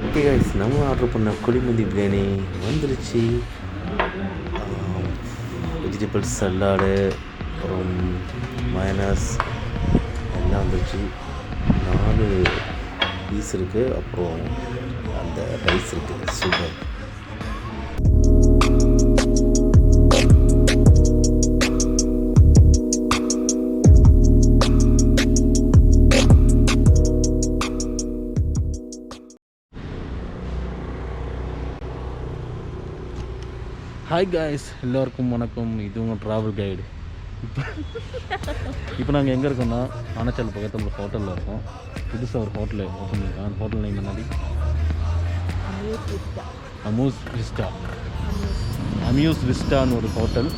Okay guys, நம்ம order பண்ண குழிமந்தி பிரியாணி வந்துருச்சு. வெஜிடபிள்ஸ் சல்லாடு, அப்புறம் மயனஸ் எல்லாம் வந்துருச்சு. 4 பீஸ் இருக்குது, அப்புறம் அந்த ரைஸ் இருக்குது. சூப்பர். ஹாய் காய்ஸ், எல்லோருக்கும் வணக்கம். இது உங்கள் ட்ராவல் கைடு. இப்போ நாங்கள் எங்கே இருக்கோம்னா அனச்சல் பக்கத்தில் ஒரு ஹோட்டலில் இருக்கோம். புதுசாக ஒரு ஹோட்டல் ஓப்பன் பண்ணியிருக்கோம். அந்த ஹோட்டல் நேம் என்னடி? அம்யூஸ் விஸ்டான்னு ஒரு ஹோட்டல்.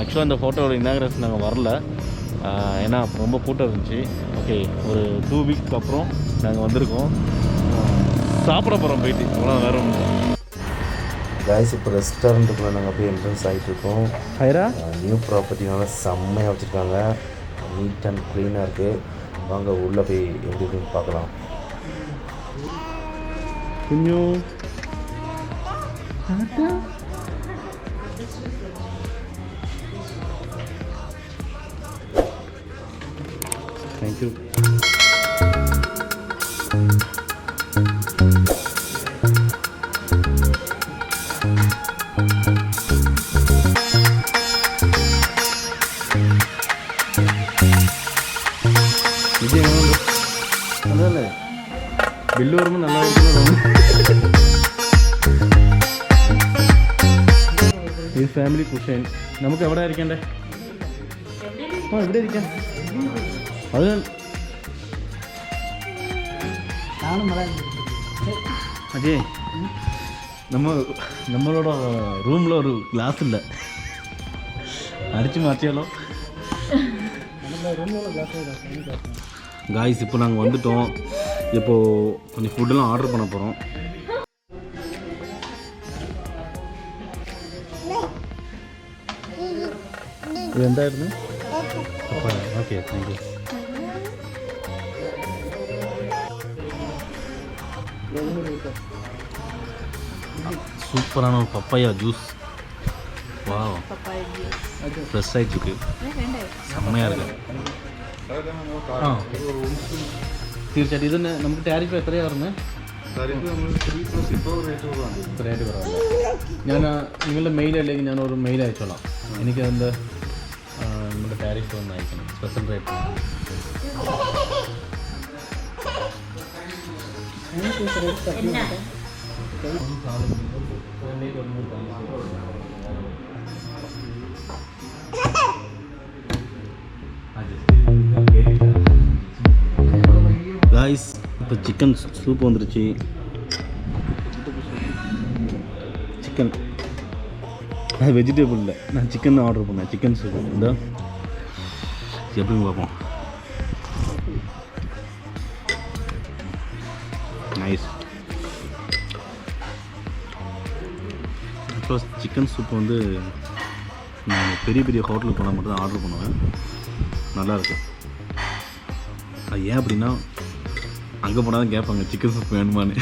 ஆக்சுவலாக இந்த ஹோட்டலோட இனாகரேஷன் நாங்கள் வரல, ஏன்னா ரொம்ப கூட்டம் இருந்துச்சு. ஓகே, ஒரு 2 வீக்ஸ்க்கு அப்புறம் நாங்கள் வந்திருக்கோம். சாப்பிட போகிறோம் போயிட்டு. அவ்வளோ வேறு ஒன்று காய்ஸ். இப்போ ரெஸ்டாரண்ட்டுக்குள்ளே நாங்கள் போய் என்ட்ரன்ஸ் ஆகிட்ருக்கோம். நியூ ப்ராப்பர்ட்டினால செம்மையாக வச்சுருக்காங்க. நீட் அண்ட் க்ளீனாக இருக்குது. வாங்க உள்ளே போய் எப்படி இருக்குன்னு பார்க்கலாம். தேங்க்யூ. അതല്ലേ ബില്ല് വരുമ്പോൾ നല്ല ഈ ഫാമിലി കുഷൻ. നമുക്ക് എവിടെ ഇരിക്കണ്ടേ? ഇവിടെ ഇരിക്കാം. അത് അതെ, നമ്മളോட റൂമിൽ ഒരു ഗ്ലാസ് ഇല്ല, അടിച്ചു മാറ്റിയാലോ? காய்ஸ், இப்போ நாங்கள் வந்துட்டோம். இப்போது கொஞ்சம் ஃபுட்டெல்லாம் ஆர்டர் பண்ண போகிறோம். இது எந்தாയിരുന്നു? Okay, thank you. சூப்பரான ஒரு பப்பாயா ஜூஸ். வா, ஃப்ரெஷ் ஆகிட்டு செம்மையாக இருக்குது. തീർച്ചയായിട്ടും ഇതിന് നമുക്ക് ടാരിഫ് എത്രയാണ് വരുന്നത്? റേറ്റ് കുറവല്ല. ഞാൻ നിങ്ങളുടെ മെയിൽ അല്ലെങ്കിൽ ഞാനൊരു മെയിൽ അയച്ചോളാം. എനിക്കതിൻ്റെ നമ്മുടെ ടാരിഫ് ഒന്ന് അയക്കണം, സ്പെഷ്യൽ റേറ്റ്. காய்ஸ், இப்போ சிக்கன் சூப் வந்துருச்சு. சிக்கன் அது வெஜிடபிள் இல்லை, நான் சிக்கன் ஆர்டர் பண்ணேன். சிக்கன் சூப் இந்த எப்படின்னு பார்ப்போம். நைஸ். அப்புறம் சிக்கன் சூப் வந்து நான் பெரிய பெரிய ஹோட்டலுக்கு போனால் மட்டும் தான் ஆர்டர் பண்ணுவேன். நல்லாயிருக்கு. அது ஏன் அப்படின்னா, அங்கே போனால் தான் கேட்பாங்க சிக்கன் சூப் வேணுமான்னு.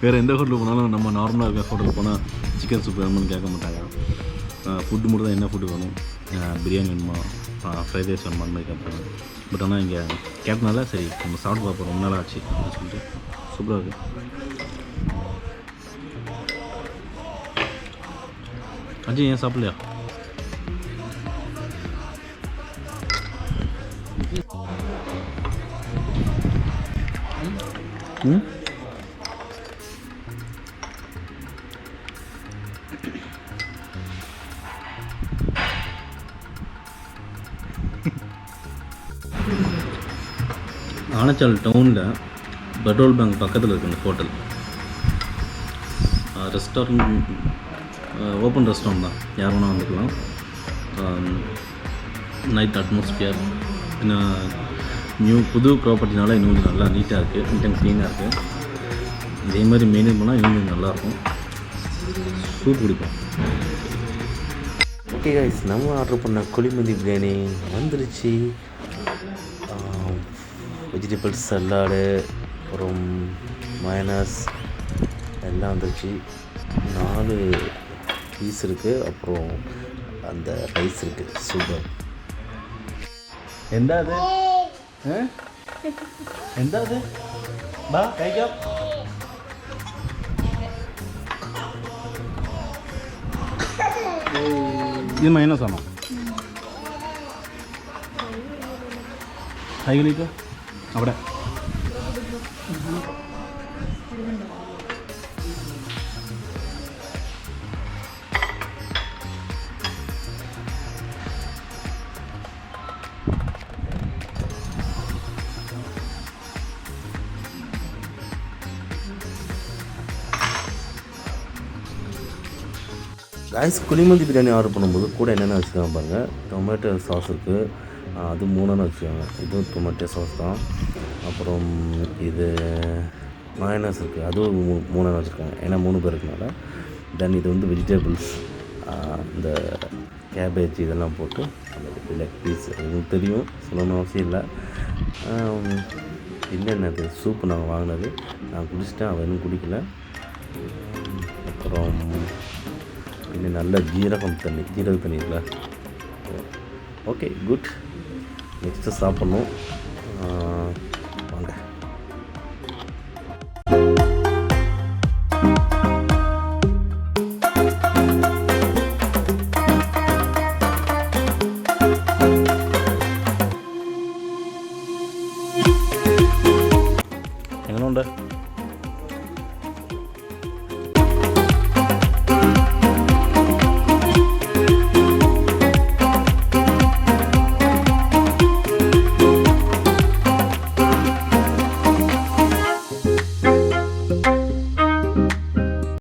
வேறு எந்த ஹோட்டலுக்கு போனாலும் நம்ம நார்மலாக இருக்க ஹோட்டலுக்கு போனால் சிக்கன் சூப் வேணுமான்னு கேட்க மாட்டாங்க. ஃபுட்டு மட்டும் தான் என்ன ஃபுட்டு வேணும், பிரியாணி வேணுமா, ஃப்ரைட் ரைஸ் வேணுமா, அந்த மாதிரி கேட்பாங்க. பட் ஆனால் இங்கே கேட்டனால சரி நம்ம சாப்பிட்டு பார்ப்போம், ரொம்ப நாள் ஆச்சு அப்படின்னு சொல்லிட்டு. சூப்பராக இருக்குது. அஜய் ஏன் சாப்பிட்லையா? ஆனச்சால் டவுனில் பெட்ரோல் பங்க் பக்கத்தில் இருக்குது இந்த ஹோட்டல். ரெஸ்டாரண்ட் ஓப்பன் ரெஸ்டாரண்ட் தான், யார் வேணால் வந்துக்கலாம். நைட் அட்மாஸ்பியர், இன்னும் புது ப்ராப்பர்ட்டினால இன்னும் கொஞ்சம் நல்லா நீட்டாக இருக்குது, நீட் அண்ட் க்ளீனாக இருக்குது. இதே மாதிரி மெயின்டைன் பண்ணால் இன்னும் கொஞ்சம் நல்லாயிருக்கும். சூப் குடிப்போம். ஓகே கைஸ், நம்ம ஆர்டர் பண்ண குழிமந்தி பிரியாணி வந்துருச்சு. வெஜிடபிள்ஸ் சல்லாடு, அப்புறம் மயனஸ், எல்லாம் வந்துருச்சு. 4 பீஸ் இருக்குது. அப்புறம் அந்த ரைஸ் இருக்குது. சூப்பர். എന്താ അത്? എന്താ അത്? ബാ കഴിക്കാം. ഇത് മൈനസ് ആണോ? കൈകളിലേക്ക് അവിടെ ரைஸ் குழிமந்தி பிரியாணி ஆர்டர் பண்ணும்போது கூட என்னென்ன வச்சுருக்காங்க பாருங்கள். டொமேட்டோ சாஸ் இருக்குது, அது 3 வச்சுருக்காங்க. இதுவும் டொமேட்டோ சாஸ் தான். அப்புறம் இது மயோனைஸ் இருக்குது, அதுவும் 3 வச்சுருக்காங்க. ஏன்னா 3 பேர் இருக்கனால. தென் இது வந்து வெஜிடபிள்ஸ், இந்த கேபேஜ் இதெல்லாம் போட்டு அந்த லெக் பீஸ் உங்களுக்கு தெரியும், சொல்லணும்னு அவசியம் இல்லை. என்னென்னது சூப்பு நாங்கள் வாங்கினது, நான் குடிச்சிட்டேன், அவன் இன்னும் குடிக்கல. அப்புறம் இன்னும் நல்ல ஜீரக தண்ணி இல்லை. Okay, good. நெக்ஸ்ட்டு சாப்பிட்ணும் வாங்க.